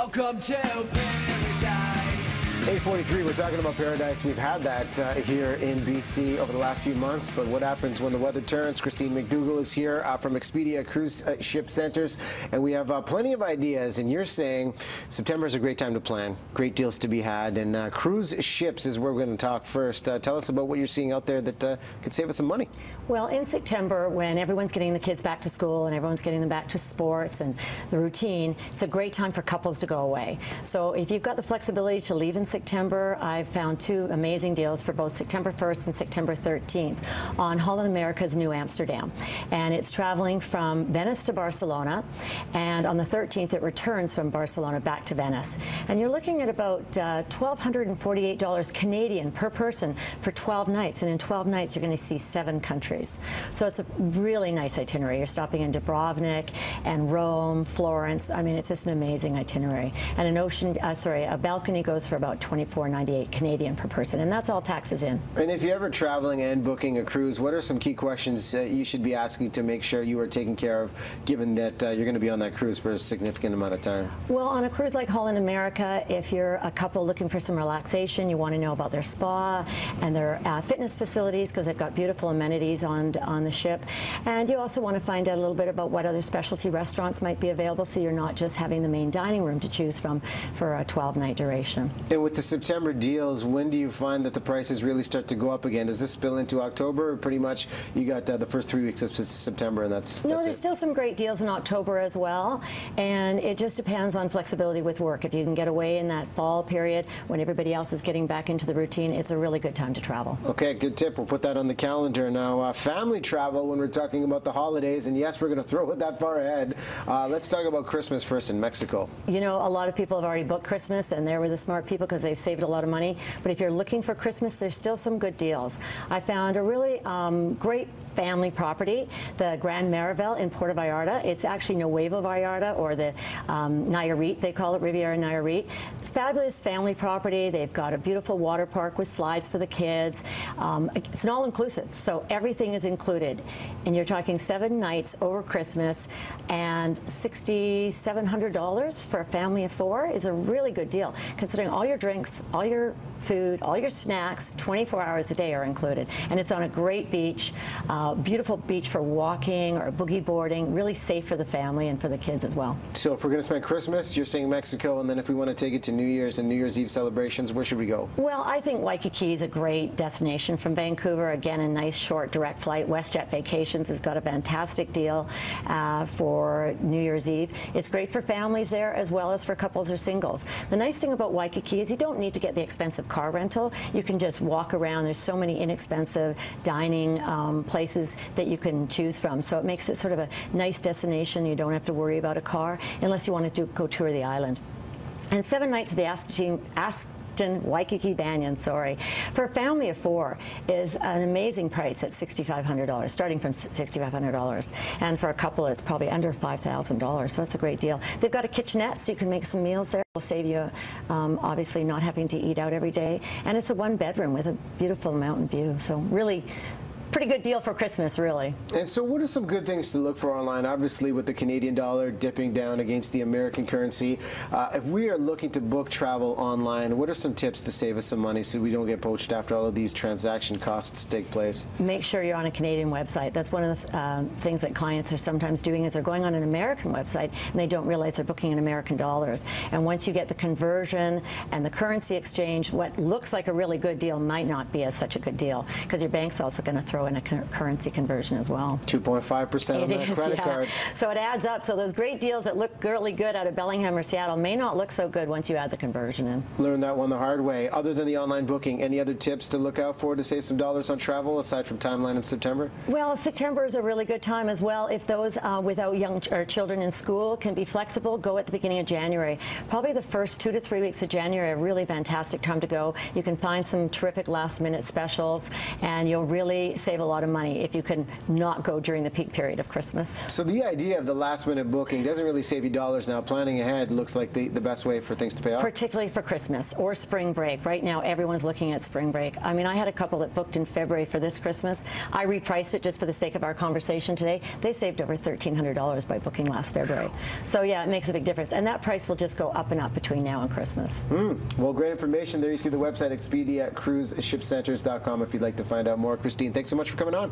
Welcome to paradise. 8:43, we're talking about paradise. We've had that here in BC over the last few months, but what happens when the weather turns? Christine Macdougall is here from Expedia Cruise Ship Centers, and we have plenty of ideas, and you're saying September is a great time to plan, great deals to be had, and cruise ships is where we're going to talk first. Tell us about what you're seeing out there that could save us some money. Well, in September, when everyone's getting the kids back to school and everyone's getting them back to sports and the routine, it's a great time for couples to go away. So if you've got the flexibility to leave in September, I've found two amazing deals for both September 1st and September 13th on Holland America's New Amsterdam. And it's traveling from Venice to Barcelona, and on the 13th it returns from Barcelona back to Venice. And you're looking at about $1,248 Canadian per person for 12 nights, and in 12 nights you're going to see 7 countries. So it's a really nice itinerary. You're stopping in Dubrovnik and Rome, Florence. I mean, it's just an amazing itinerary. And a balcony goes for about $24.98 Canadian per person, and that's all taxes in. And if you're ever traveling and booking a cruise, what are some key questions you should be asking to make sure you are taken care of, given that you're going to be on that cruise for a significant amount of time? Well, on a cruise like Holland America, if you're a couple looking for some relaxation, you want to know about their spa and their fitness facilities, because they've got beautiful amenities on the ship. And you also want to find out a little bit about what other specialty restaurants might be available, so you're not just having the main dining room to choose from for a 12-night duration. And with the September deals, when do you find that the prices really start to go up again? Does this spill into October, or pretty much you got the first 3 weeks of September and that's No, there's it? still some great deals in October as well, and it just depends on flexibility with work. If you can get away in that fall period when everybody else is getting back into the routine, it's a really good time to travel. Okay, good tip. We'll put that on the calendar. Now, family travel when we're talking about the holidays, and yes, we're going to throw it that far ahead. Let's talk about Christmas first in Mexico. You know, a lot of people have already booked Christmas, and they were the smart people because they've saved a lot of money. But if you're looking for Christmas, there's still some good deals. I found a really great family property, the Grand Maravel in Puerto Vallarta. It's actually Nuevo Vallarta, or the Nayarit, they call it, Riviera Nayarit. It's fabulous family property. They've got a beautiful water park with slides for the kids. It's an all-inclusive, so everything is included. And you're talking 7 nights over Christmas, and $6,700 for a family of 4 is a really good deal, considering all your drinks, all your food, all your snacks, 24 hours a day are included. And it's on a great beach, beautiful beach for walking or boogie boarding, really safe for the family and for the kids as well. So if we're going to spend Christmas, you're saying Mexico, and then if we want to take it to New Year's and New Year's Eve celebrations, where should we go? Well, I think Waikiki is a great destination from Vancouver. Again, a nice short direct flight. WestJet Vacations has got a fantastic deal for New Year's Eve. It's great for families there as well as for couples or singles. The nice thing about Waikiki is you don't need to get the expensive car rental. You can just walk around. There's so many inexpensive dining places that you can choose from. So it makes it sort of a nice destination. You don't have to worry about a car unless you want to go tour the island. And 7 nights of the Waikiki Banyan, for a family of 4 is an amazing price at $6,500, starting from $6,500. And for a couple, it's probably under $5,000, so it's a great deal. They've got a kitchenette, so you can make some meals there. It'll save you, obviously, not having to eat out every day. And it's a 1-bedroom with a beautiful mountain view, so really pretty good deal for Christmas, really. And so what are some good things to look for online? Obviously, with the Canadian dollar dipping down against the American currency, if we are looking to book travel online, what are some tips to save us some money so we don't get poached after all of these transaction costs take place? Make sure you're on a Canadian website. That's one of the things that clients are sometimes doing, is they're going on an American website and they don't realize they're booking in American dollars. And once you get the conversion and the currency exchange, what looks like a really good deal might not be as such a good deal, because your bank's also going to throw in a currency conversion as well. 2.5% on that credit card. So it adds up. So those great deals that look really good out of Bellingham or Seattle may not look so good once you add the conversion in. Learn that one the hard way. Other than the online booking, any other tips to look out for to save some dollars on travel aside from timeline in September? Well, September is a really good time as well. If those without young children in school can be flexible, go at the beginning of January. Probably the first 2 to 3 weeks of January are a really fantastic time to go. You can find some terrific last-minute specials, and you'll really save a lot of money if you can not go during the peak period of Christmas. So the idea of the last-minute booking doesn't really save you dollars now. Planning ahead looks like the best way for things to pay off. Particularly for Christmas or spring break. Right now, everyone's looking at spring break. I mean, I had a couple that booked in February for this Christmas. I repriced it just for the sake of our conversation today. They saved over $1,300 by booking last February. So yeah, it makes a big difference. And that price will just go up and up between now and Christmas. Well, great information. There you see the website, ExpediaCruiseShipCenters.com, if you'd like to find out more. Christine, thanks so much for coming on.